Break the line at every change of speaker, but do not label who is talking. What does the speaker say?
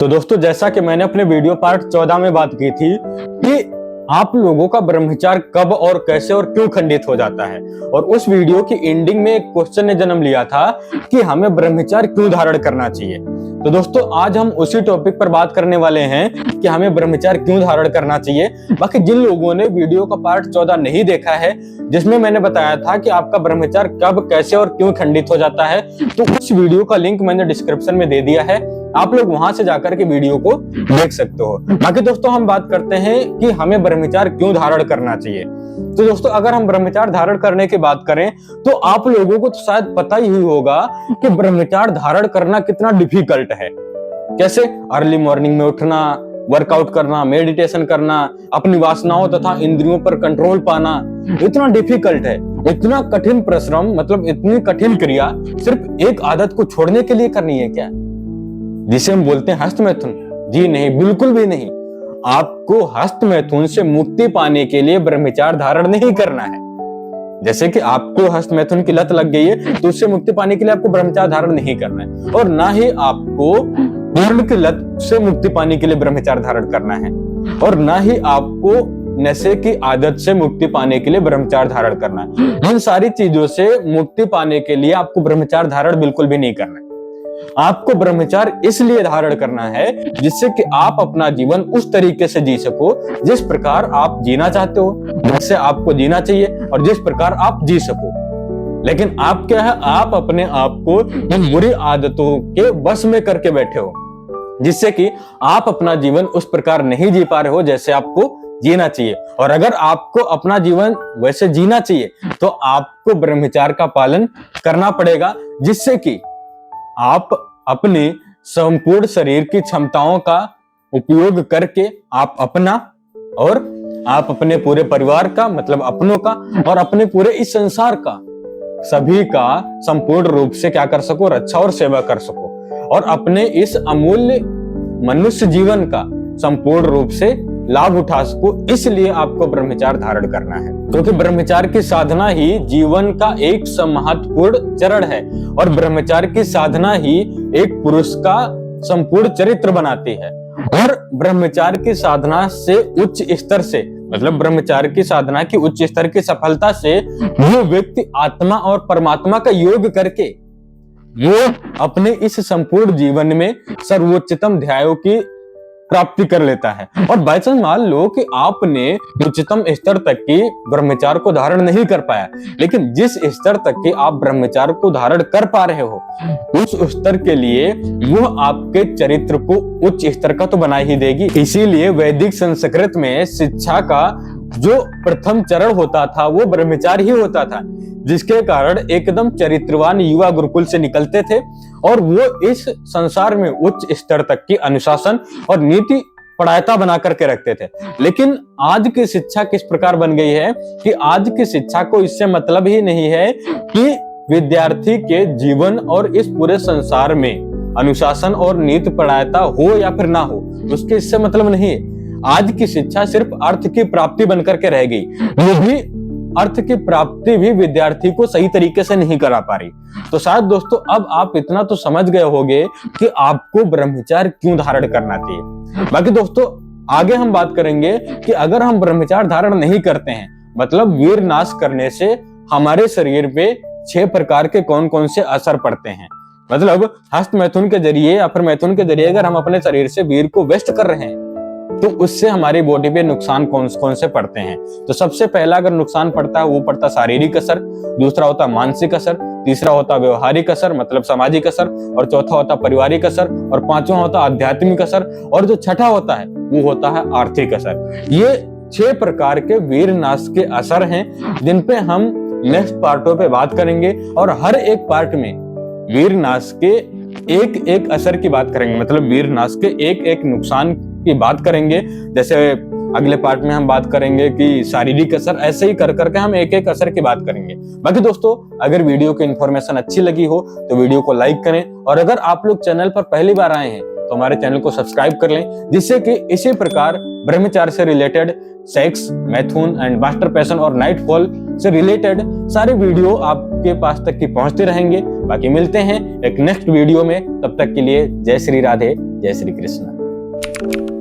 तो दोस्तों, जैसा कि मैंने अपने वीडियो पार्ट 14 में बात की थी कि आप लोगों का ब्रह्मचर्य कब और कैसे और क्यों खंडित हो जाता है, और उस वीडियो की एंडिंग में एक क्वेश्चन ने जन्म लिया था कि हमें ब्रह्मचर्य क्यों धारण करना चाहिए। तो दोस्तों, आज हम उसी टॉपिक पर बात करने वाले हैं कि हमें ब्रह्मचर्य क्यों धारण करना चाहिए। बाकी जिन लोगों ने वीडियो का पार्ट 14 नहीं देखा है, जिसमें मैंने बताया था कि आपका ब्रह्मचर्य कब, कैसे और क्यों खंडित हो जाता है, तो उस वीडियो का लिंक मैंने डिस्क्रिप्शन में दे दिया है, आप लोग वहां से जाकर के वीडियो को देख सकते हो। बाकी दोस्तों, हम बात करते हैं कि हमें ब्रह्मचर्य क्यों धारण करना चाहिए। तो दोस्तों, अगर हम ब्रह्मचर्य धारण करने की बात करें तो आप लोगों को तो शायद पता ही होगा कि ब्रह्मचर्य धारण करना कितना डिफिकल्ट है। कैसे अर्ली मॉर्निंग में उठना, वर्कआउट करना, मेडिटेशन करना, अपनी वासनाओं तथा इंद्रियों पर कंट्रोल पाना इतना डिफिकल्ट है। इतना कठिन परिश्रम, मतलब इतनी कठिन क्रिया सिर्फ एक आदत को छोड़ने के लिए करनी है क्या, जिसे हम बोलते हैं हस्तमैथुन? जी नहीं, बिल्कुल भी नहीं। आपको हस्तमैथुन से मुक्ति पाने के लिए ब्रह्मचर्य धारण नहीं करना है। जैसे कि आपको हस्तमैथुन की लत लग गई है, तो उससे मुक्ति पाने के लिए आपको ब्रह्मचर्य धारण नहीं करना है, और ना ही आपको पूर्ण की लत से मुक्ति पाने के लिए ब्रह्मचर्य धारण करना है, और ना ही आपको नशे की आदत से मुक्ति पाने के लिए ब्रह्मचर्य धारण करना है। इन सारी चीजों से मुक्ति पाने के लिए आपको ब्रह्मचर्य धारण बिल्कुल भी नहीं करना है। आपको ब्रह्मचर्य इसलिए धारण करना है जिससे कि आप अपना जीवन उस तरीके से जी सको जिस प्रकार आप जीना चाहते हो, जैसे आपको जीना चाहिए और जिस प्रकार आप जी सको। लेकिन आप क्या है, आप अपने आप को इन बुरी आदतों के बस में करके बैठे हो, जिससे कि आप अपना जीवन उस प्रकार नहीं जी पा रहे हो जैसे आपको जीना चाहिए। और अगर आपको अपना जीवन वैसे जीना चाहिए तो आपको ब्रह्मचर्य का पालन करना पड़ेगा, जिससे कि आप अपने संपूर्ण शरीर की क्षमताओं का उपयोग करके आप अपना और आप अपने पूरे परिवार का, मतलब अपनों का और अपने पूरे इस संसार का, सभी का संपूर्ण रूप से क्या कर सको, रक्षा और सेवा कर सको, और अपने इस अमूल्य मनुष्य जीवन का संपूर्ण रूप से लाभ उठा सको। इसलिए आपको ब्रह्मचर्य धारण करना है, क्योंकि ब्रह्मचर्य की साधना ही जीवन का एक महत्वपूर्ण चरण है, और ब्रह्मचर्य की साधना ही एक पुरुष का संपूर्ण चरित्र बनाती है। और ब्रह्मचर्य की साधना से उच्च स्तर से, मतलब ब्रह्मचर्य की साधना की उच्च स्तर की सफलता से वो व्यक्ति आत्मा और परमात्मा का योग करके वो अपने इस संपूर्ण जीवन में सर्वोच्चतम ध्यायों की प्राप्ति कर लेता है। और बाई चांस मान लो कि आपने उच्चतम स्तर तक की ब्रह्मचर्य को धारण नहीं कर पाया, लेकिन जिस स्तर तक के आप ब्रह्मचर्य को धारण कर पा रहे हो, उस स्तर के लिए वो आपके चरित्र को उच्च स्तर का तो बना ही देगी। इसीलिए वैदिक संस्कृत में शिक्षा का जो प्रथम चरण होता था वो ब्रह्मचर्य ही होता था, जिसके कारण एकदम चरित्रवान युवा गुरुकुल से निकलते थे और वो इस संसार में उच्च स्तर तक की अनुशासन और नीति पढ़ायता बना करके रखते थे। लेकिन आज की शिक्षा किस प्रकार बन गई है कि आज की शिक्षा को इससे मतलब ही नहीं है कि विद्यार्थी के जीवन और इस पूरे संसार में अनुशासन और नीति पढ़ायता हो या फिर ना हो, उसके इससे मतलब नहीं है। आज की शिक्षा सिर्फ अर्थ की प्राप्ति बनकर के रह गई, वो भी अर्थ की प्राप्ति भी विद्यार्थी को सही तरीके से नहीं करा पा रही। तो शायद दोस्तों, अब आप इतना तो समझ गए होंगे कि आपको ब्रह्मचर्य क्यों धारण करना चाहिए। बाकी दोस्तों, आगे हम बात करेंगे कि अगर हम ब्रह्मचर्य धारण नहीं करते हैं, मतलब वीर नाश करने से हमारे शरीर पे 6 प्रकार के कौन कौन से असर पड़ते हैं। मतलब हस्त मैथुन के जरिए या फिर मैथुन के जरिए अगर हम अपने शरीर से वीर को वेस्ट कर रहे हैं तो उससे हमारी बॉडी पे नुकसान कौन कौन से पड़ते हैं। तो सबसे पहला अगर नुकसान पड़ता है वो पड़ता है शारीरिक असर, दूसरा होता है मानसिक असर, तीसरा होता है व्यवहारिक असर मतलब सामाजिक असर, और चौथा होता है पारिवारिक असर, और पांचवा होता है आध्यात्मिक असर, और जो छठा होता है वो होता है आर्थिक असर। ये 6 प्रकार के वीर नाश के असर हैं, जिन पे हम नेक्स्ट पार्टों पे बात करेंगे, और हर एक पार्ट में वीर नाश के एक एक असर की बात करेंगे, मतलब वीर नाश के एक एक नुकसान की बात करेंगे। जैसे अगले पार्ट में हम बात करेंगे कि शारीरिक असर, ऐसे ही कर करके हम एक एक असर की बात करेंगे। बाकी दोस्तों, अगर वीडियो की इंफॉर्मेशन अच्छी लगी हो तो वीडियो को लाइक करें, और अगर आप लोग चैनल पर पहली बार आए हैं तो हमारे चैनल को सब्सक्राइब कर लें, जिससे कि इसी प्रकार ब्रह्मचर्य से रिलेटेड, सेक्स, मैथुन एंड मास्टर पैशन और नाइटफॉल से रिलेटेड सारे वीडियो आपके पास तक की पहुंचते रहेंगे। बाकी मिलते हैं एक नेक्स्ट वीडियो में, तब तक के लिए जय श्री राधे। जय श्री कृष्ण।